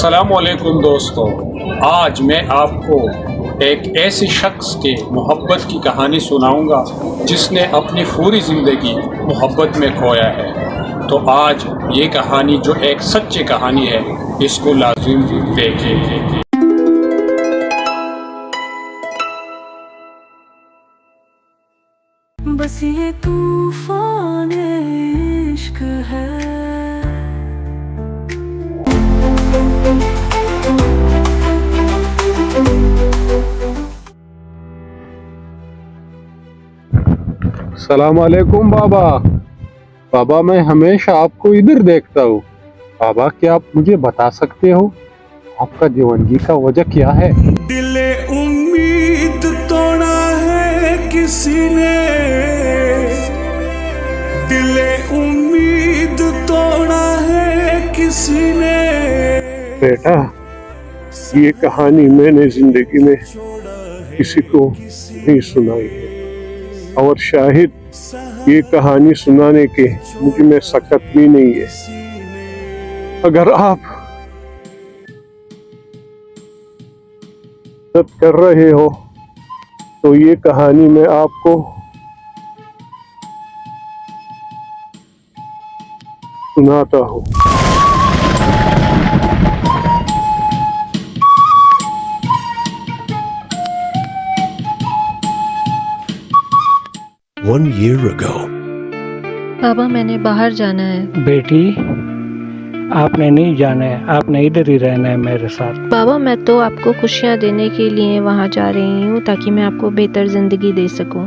अस्सलामुअलैकुम दोस्तों, आज मैं आपको एक ऐसे शख्स के मोहब्बत की कहानी सुनाऊंगा जिसने अपनी पूरी ज़िंदगी मोहब्बत में खोया है। तो आज ये कहानी जो एक सच्ची कहानी है, इसको लाजिम देखें। बस ये तूफान इश्क है। सलाम अलैकुम बाबा। बाबा, मैं हमेशा आपको इधर देखता हूँ। बाबा, क्या आप मुझे बता सकते हो आपका दीवानगी का वजह क्या है? दिले उम्मीद तोड़ा है किसी ने, दिले उम्मीद तोड़ा है किसी ने। बेटा, ये कहानी मैंने जिंदगी में किसी को नहीं सुनाई है और शायद ये कहानी सुनाने के मुझ में सकत भी नहीं है। अगर आप मदद कर रहे हो तो ये कहानी मैं आपको सुनाता हूँ। One year ago. पापा, मैंने बाहर जाना है। बेटी, आपने नहीं जाना है, आपने इधर ही रहना है मेरे साथ। बाबा, मैं तो आपको खुशियाँ देने के लिए वहाँ जा रही हूँ ताकि मैं आपको बेहतर ज़िंदगी दे सकूँ।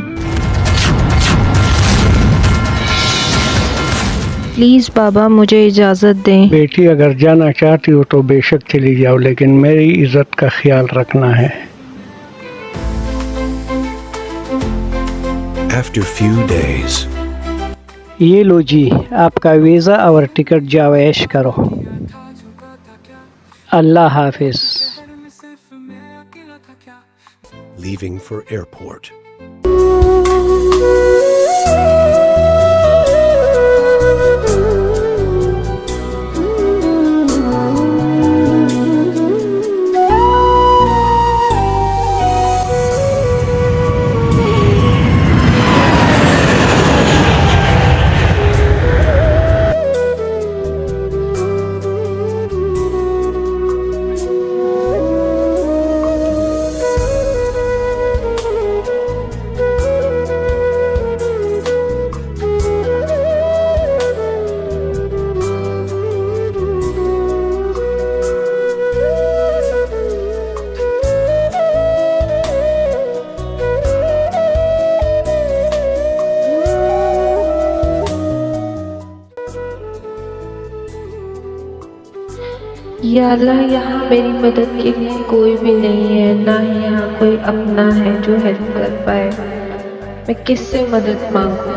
प्लीज़ बाबा, मुझे इजाज़त दें। बेटी, अगर जाना चाहती हो तो बेशक चली जाओ, लेकिन मेरी इज्जत का ख्याल रखना है। After few days. ये लो जी, आपका वीज़ा और टिकट, जाओ ऐश करो। अल्लाह हाफिज। Leaving for airport. या अल्लाह, यहाँ मेरी मदद के लिए कोई भी नहीं है, ना ही यहाँ कोई अपना है जो हेल्प कर पाए। मैं किससे मदद मांगूं?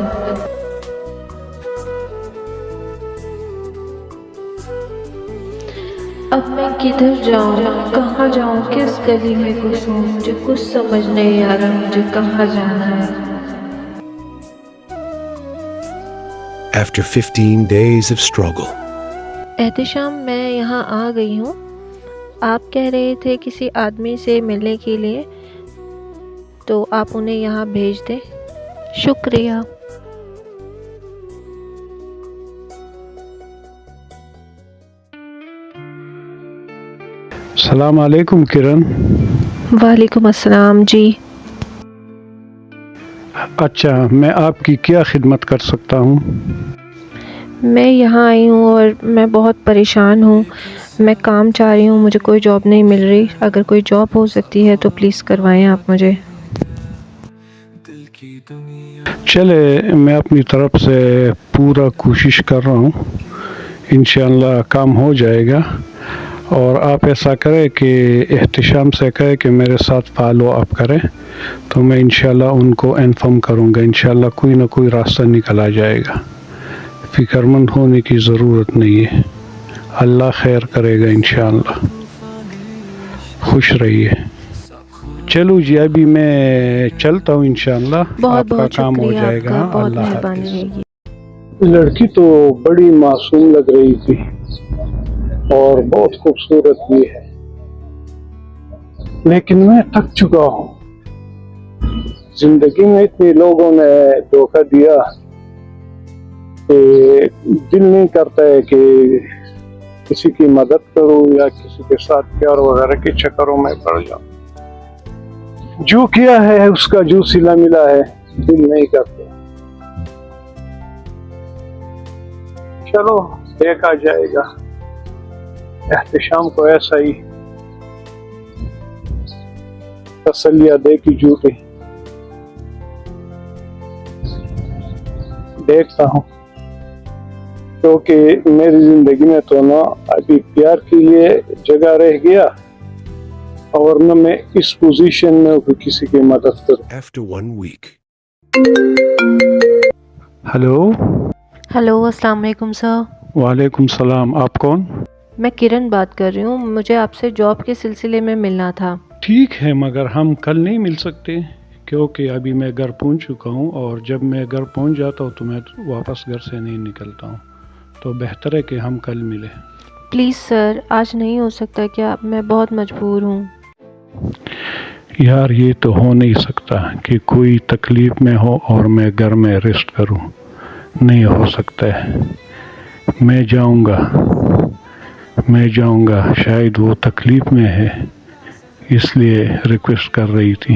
अब मैं किधर जाऊँ, कहाँ जाऊँ, किस गली में घुसूँ? मुझे कुछ समझ नहीं आ रहा मुझे कहाँ जाना है। After 15 days of struggle. Ehtisham, मैं यहाँ आ गई हूँ। आप कह रहे थे किसी आदमी से मिलने के लिए, तो आप उन्हें यहाँ भेज दें। शुक्रिया। सलाम अलैकुम किरण। वालेकुम अस्सलाम जी। अच्छा, मैं आपकी क्या खिदमत कर सकता हूँ? मैं यहाँ आई हूँ और मैं बहुत परेशान हूँ। मैं काम चाह रही हूँ, मुझे कोई जॉब नहीं मिल रही। अगर कोई जॉब हो सकती है तो प्लीज़ करवाएं आप मुझे। चले, मैं अपनी तरफ से पूरा कोशिश कर रहा हूँ, इंशाअल्लाह काम हो जाएगा। और आप ऐसा करें कि एहतिशाम से कहें कि मेरे साथ फॉलो अप करें, तो मैं इंशाअल्लाह उनको इन्फॉर्म करूँगा। इंशाअल्लाह कोई ना कोई रास्ता निकल आ जाएगा। फिक्रमंद होने की ज़रूरत नहीं है, अल्लाह खैर करेगा इंशाअल्लाह। खुश रहिए। चलो जी, अभी मैं चलता हूँ, इंशाअल्लाह आपका काम हो जाएगा। अल्लाह हाफ़िज़। लड़की तो बड़ी मासूम लग रही थी, और बहुत खूबसूरत भी है, लेकिन मैं थक चुका हूँ। जिंदगी में इतने लोगों ने धोखा दिया कि दिल नहीं करता है कि किसी की मदद करूं या किसी के साथ प्यार वगैरह के चक्करों में पड़ जाऊं। जो किया है उसका जो सिला मिला है, दिल नहीं करता। चलो देखा जाएगा, एहतिशाम को ऐसा ही तसल्लियां दे की झूठी देखता हूँ, क्योंकि मेरी जिंदगी में तो ना अभी प्यार के लिए जगह रह गया और न मैं इस पोजीशन में हूँ कि किसी की मदद करूँ। After 1 week, हेलो, हेलो, अस्सलाम वालेकुम सर। वालेकुम सलाम। आप कौन? मैं किरण बात कर रही हूँ, मुझे आपसे जॉब के सिलसिले में मिलना था। ठीक है, मगर हम कल नहीं मिल सकते क्योंकि अभी मैं घर पहुंच चुका हूं और जब मैं घर पहुंच जाता हूं तो मैं वापस घर से नहीं निकलता हूं, तो बेहतर है कि हम कल मिलें। प्लीज़ सर, आज नहीं हो सकता क्या? मैं बहुत मजबूर हूँ। यार ये तो हो नहीं सकता कि कोई तकलीफ़ में हो और मैं घर में रेस्ट करूं, नहीं हो सकता है। मैं जाऊंगा, शायद वो तकलीफ़ में है इसलिए रिक्वेस्ट कर रही थी।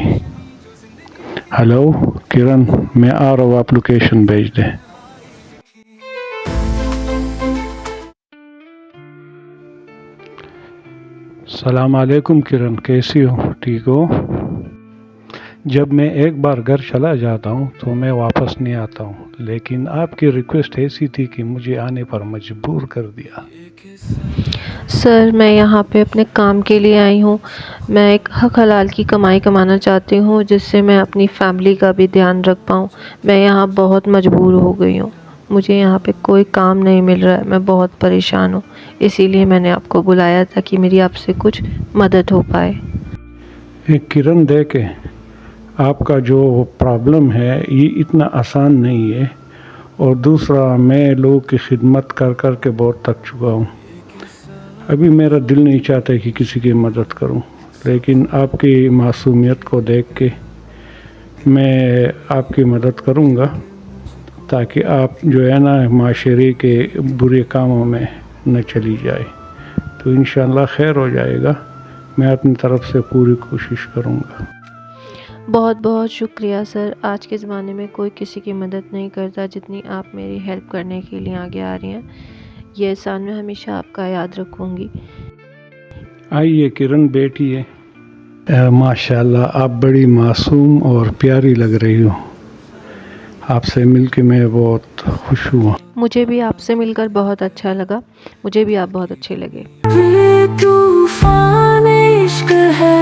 हेलो किरण, मैं आ रहा हूँ, आप लोकेशन भेज दें। सलाम अलैकुम किरण, कैसी हो? ठीक हो? जब मैं एक बार घर चला जाता हूँ तो मैं वापस नहीं आता हूँ, लेकिन आपकी रिक्वेस्ट ऐसी थी कि मुझे आने पर मजबूर कर दिया। सर, मैं यहाँ पे अपने काम के लिए आई हूँ। मैं एक हक हलाल की कमाई कमाना चाहती हूँ जिससे मैं अपनी फैमिली का भी ध्यान रख पाऊँ। मैं यहाँ बहुत मजबूर हो गई हूँ, मुझे यहाँ पे कोई काम नहीं मिल रहा है, मैं बहुत परेशान हूँ। इसीलिए मैंने आपको बुलाया था कि मेरी आपसे कुछ मदद हो पाए। एक किरण, देखे आपका जो प्रॉब्लम है ये इतना आसान नहीं है, और दूसरा मैं लोगों की खिदमत कर कर के बहुत थक चुका हूँ। अभी मेरा दिल नहीं चाहता कि किसी की मदद करूं, लेकिन आपकी मासूमियत को देख के मैं आपकी मदद करूंगा ताकि आप जो है ना माशरे के बुरे कामों में न चली जाए, तो इंशाअल्लाह खैर हो जाएगा। मैं अपनी तरफ से पूरी कोशिश करूंगा। बहुत बहुत शुक्रिया सर। आज के ज़माने में कोई किसी की मदद नहीं करता जितनी आप मेरी हेल्प करने के लिए आगे आ रही हैं। ये एहसान मैं हमेशा आपका याद रखूँगी। आइए किरण, बैठिए। माशाल्लाह आप बड़ी मासूम और प्यारी लग रही हो। आपसे मिलके मैं बहुत खुश हुआ। मुझे भी आपसे मिलकर बहुत अच्छा लगा, मुझे भी आप बहुत अच्छे लगे। ये तूफान इश्क है,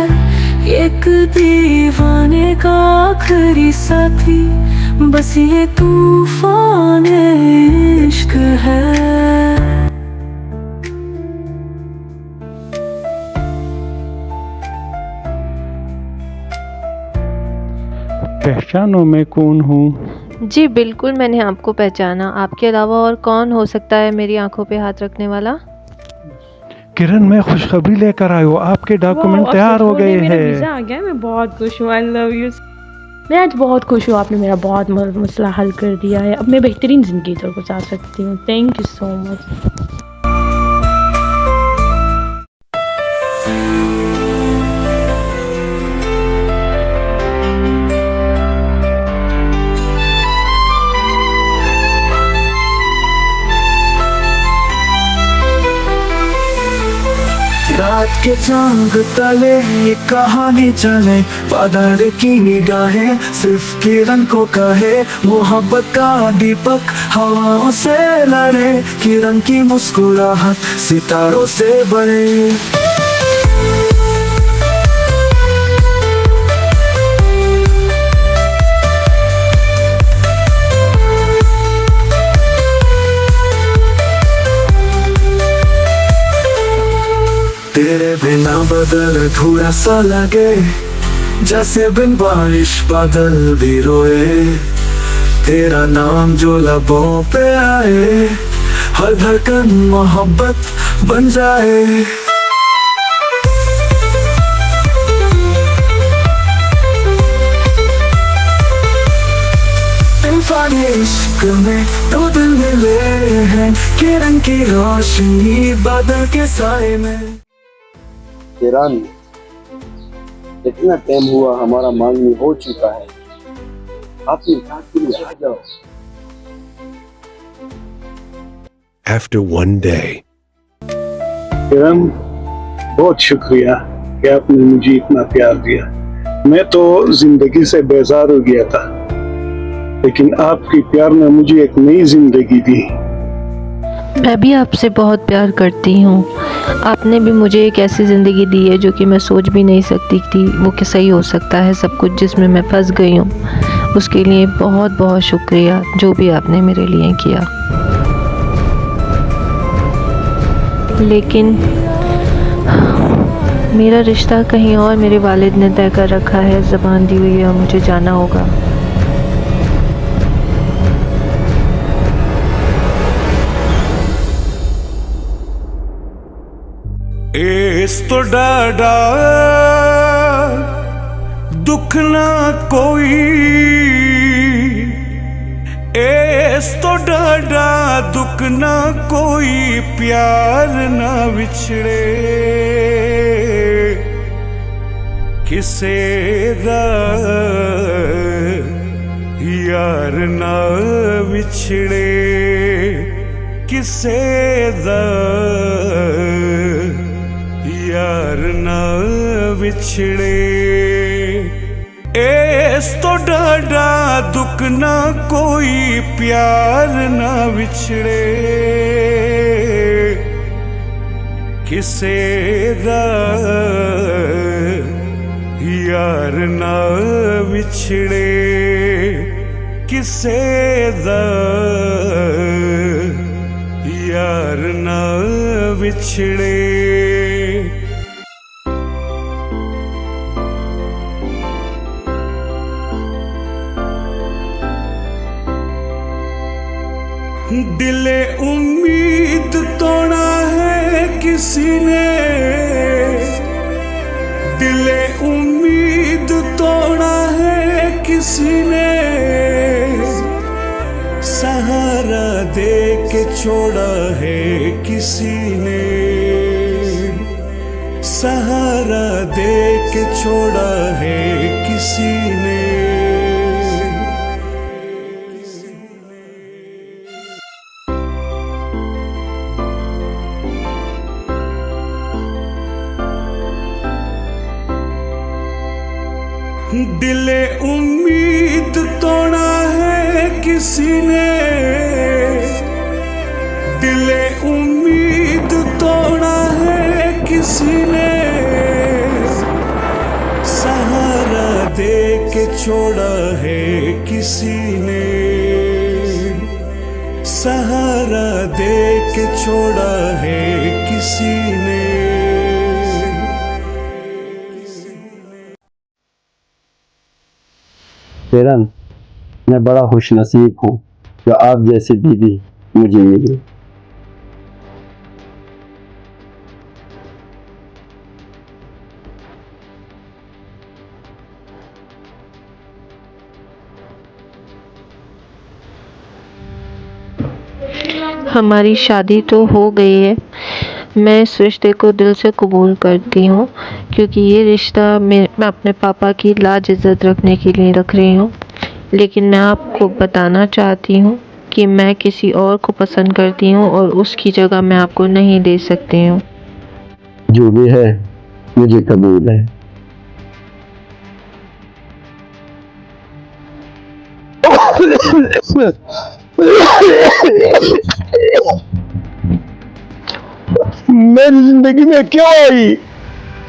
एक दीवाने का आखिरी साथी, बस ये तूफान इश्क है। पहचानो मैं कौन हूँ? जी बिल्कुल, मैंने आपको पहचाना। आपके अलावा और कौन हो सकता है मेरी आंखों पे हाथ रखने वाला? किरण, मैं खुशखबरी लेकर आया हूँ, आपके डॉक्यूमेंट तैयार हो गए मेरा हैं। वीज़ा आ गया, मैं बहुत खुश हूँ। I love you. मैं आज बहुत खुश हूँ, आपने मेरा बहुत मसला हल कर दिया है। अब मैं बेहतरीन ज़िंदगी तो गुजार सकती हूँ। Thank you so much. रात के चांद तले ये कहानी चले, बादल की निगाहें सिर्फ किरण को कहे, मोहब्बत का दीपक हवाओं से लड़े, किरण की मुस्कुराहट सितारों से बढ़े। तेरे बिना बदल थोड़ा सा लगे, जैसे बिन बारिश बादल भी रोए, तेरा नाम जो लबों पे आए, हर धड़कन मोहब्बत बन जाए। तूफाने इश्क में दो दिल मिले हैं, किरण की रोशनी बादल के साए में। ईरान, इतना टाइम हुआ, हमारा मांगनी हो चुका है, अपनी बात के लिए आ जाओ। After one day, किरण, बहुत शुक्रिया कि आपने मुझे इतना प्यार दिया। मैं तो जिंदगी से बेजार हो गया था, लेकिन आपकी प्यार ने मुझे एक नई जिंदगी दी। मैं भी आपसे बहुत प्यार करती हूँ। आपने भी मुझे एक ऐसी ज़िंदगी दी है जो कि मैं सोच भी नहीं सकती थी वो कि सही हो सकता है। सब कुछ जिसमें मैं फंस गई हूँ, उसके लिए बहुत बहुत शुक्रिया जो भी आपने मेरे लिए किया। लेकिन मेरा रिश्ता कहीं और मेरे वालिद ने तय कर रखा है, ज़बान दी हुई है और मुझे जाना होगा। इस तो डाडा दुख ना कोई, इस तो डाडा दुख ना कोई, प्यार ना विछड़े किसे दा, यार ना विछड़े किसे दा, यार ना विछड़े। इस तो डाडा दुख ना कोई, प्यार ना विछड़े किसे दा, यार ना विछड़े किसे दा, यार ना विछड़े। दिले उम्मीद तोड़ा है किसी ने, दिले उम्मीद तोड़ा है किसी ने, सहारा दे के छोड़ा है किसी ने, सहारा दे के छोड़ा है किसी ने। दिले उम्मीद तोड़ा है किसी ने, दिले उम्मीद तोड़ा है किसी ने, सहारा दे के छोड़ा है किसी ने, सहारा दे के छोड़ा है किसी ने। किरण, मैं बड़ा खुश नसीब हूँ जो आप जैसी बीवी मुझे मिली। हमारी शादी तो हो गई है। मैं इस रिश्ते को दिल से कबूल करती हूँ क्योंकि ये रिश्ता मैं अपने पापा की लाज इज़्ज़त रखने के लिए रख रही हूँ। लेकिन मैं आपको बताना चाहती हूँ कि मैं किसी और को पसंद करती हूँ और उसकी जगह मैं आपको नहीं दे सकती हूँ। जो भी है मुझे कबूल है। मेरी जिंदगी में क्या आई,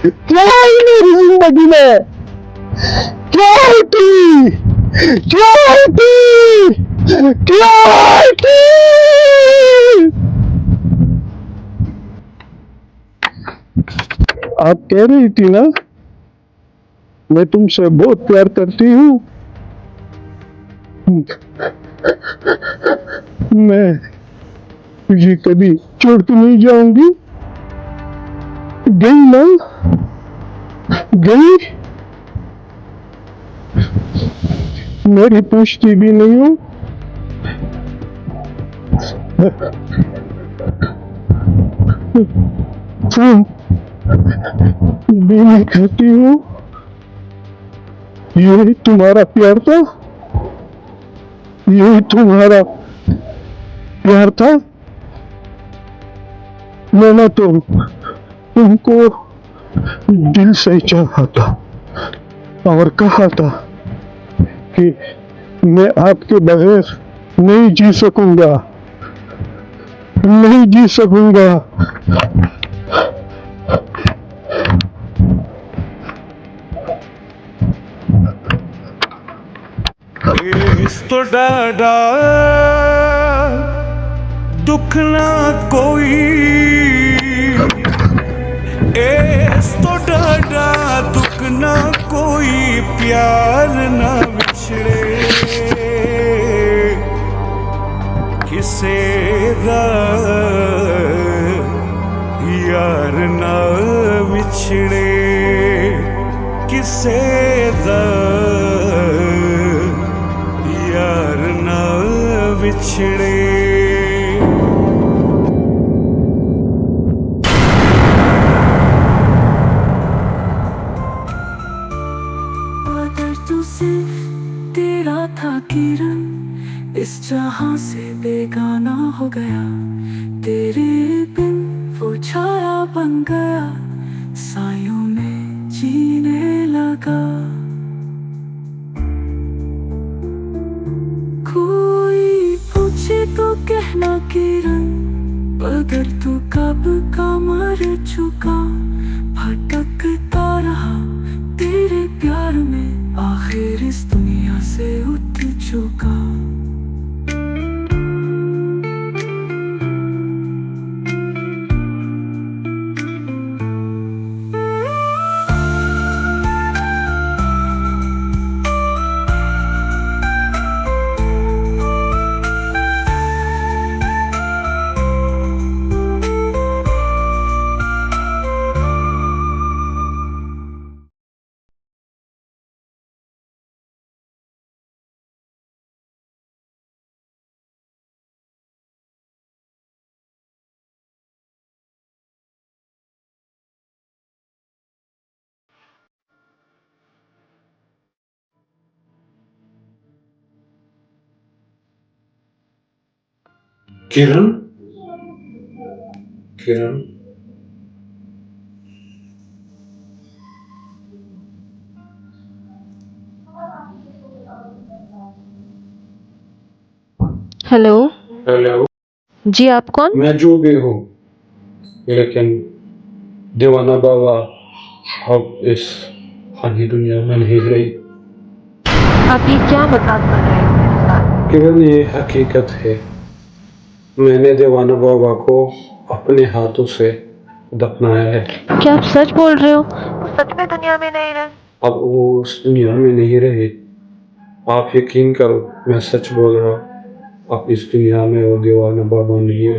क्या आई मेरी जिंदगी में, क्या आई, क्या आई, क्या आई। आप कह रही थी ना मैं तुमसे बहुत प्यार करती हूँ। मैं तुझे कभी छोड़ के नहीं जाऊंगी। गई ना, गई, मेरी पूछती भी नहीं हूँ। भी नहीं कहती हूँ। यही तुम्हारा प्यार था, यही तुम्हारा प्यार था। मैंने तो तुमको दिल से चाहा था और कहा था कि मैं आपके बगैर नहीं जी सकूंगा, नहीं जी सकूंगा। इस तो डाडा दुख ना कोई, इस तो डाडा दुख ना कोई, प्यार ना विछड़े किसे दा यार ना विछड़े किसे दा यार ना विछड़े। तो सिर्फ तेरा था किरण, इस जहां से बेगाना हो गया। तेरे बिन वो छाया बन गया, सायों में जीने लगा। कोई पूछे तो कहना किरण, अगर तू कब का मर चुका। भटकता रहा तेरे प्यार में, आखिर इस दुनिया से उठ चुका। किरण, किरण, हेलो। हेलो। जी आप कौन? मैं जो भी हूँ, लेकिन दीवाना बाबा अब इस फनी दुनिया में नहीं रही। आप ये क्या मजाक कर रहे हैं मेरे साथ? किरण, ये हकीकत है। मैंने दीवाना बाबा को अपने हाथों से दफनाया है। क्या आप सच बोल रहे हो? वो सच में दुनिया में नहीं रहे? अब वो उस दुनिया में नहीं रहे। आप यकीन करो, मैं सच बोल रहा हूँ। अब इस दुनिया में वो दीवाना बाबा नहीं है।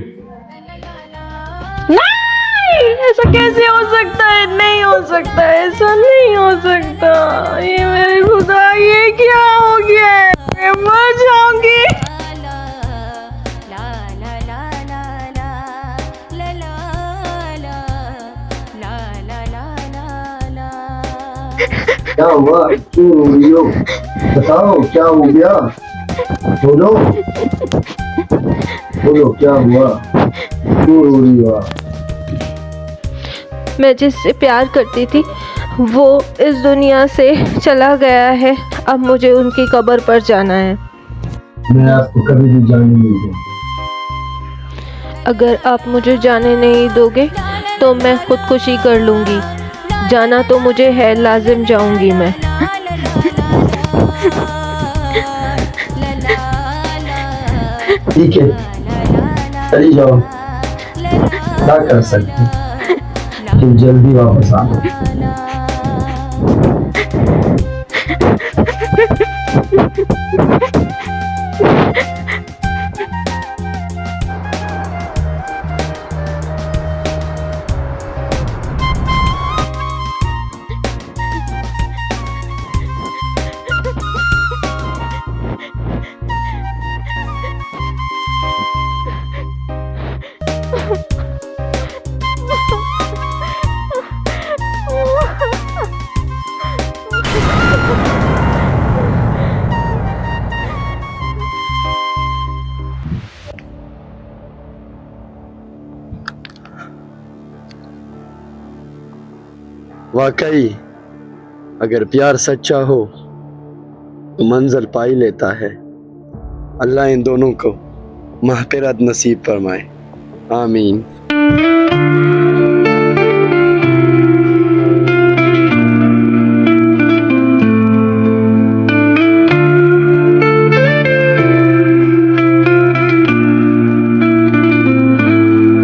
नहीं, ऐसा कैसे हो सकता है? नहीं हो सकता, ऐसा नहीं हो सकता। ये मेरे खुदा, ये क्या हो गया है? मैं मर जाऊंगी। क्या हुआ? क्यों रो रही हो? बताओ क्या हो गया? बोलो, बोलो क्या हुआ? क्यों रो रही हो? मैं जिससे प्यार करती थी वो इस दुनिया से चला गया है। अब मुझे उनकी कब्र पर जाना है। मैं आपको कभी भी जाने नहीं दूंगा। अगर आप मुझे जाने नहीं दोगे तो मैं खुदकुशी कर लूँगी। जाना तो मुझे है, लाजिम जाऊँगी मैं। ठीक है, चली जाओ। क्या कर सकते, तुम जल्दी वापस आ। वाकई अगर प्यार सच्चा हो तो मंजिल पा ही लेता है। अल्लाह इन दोनों को महफिरत नसीब फरमाए, आमीन।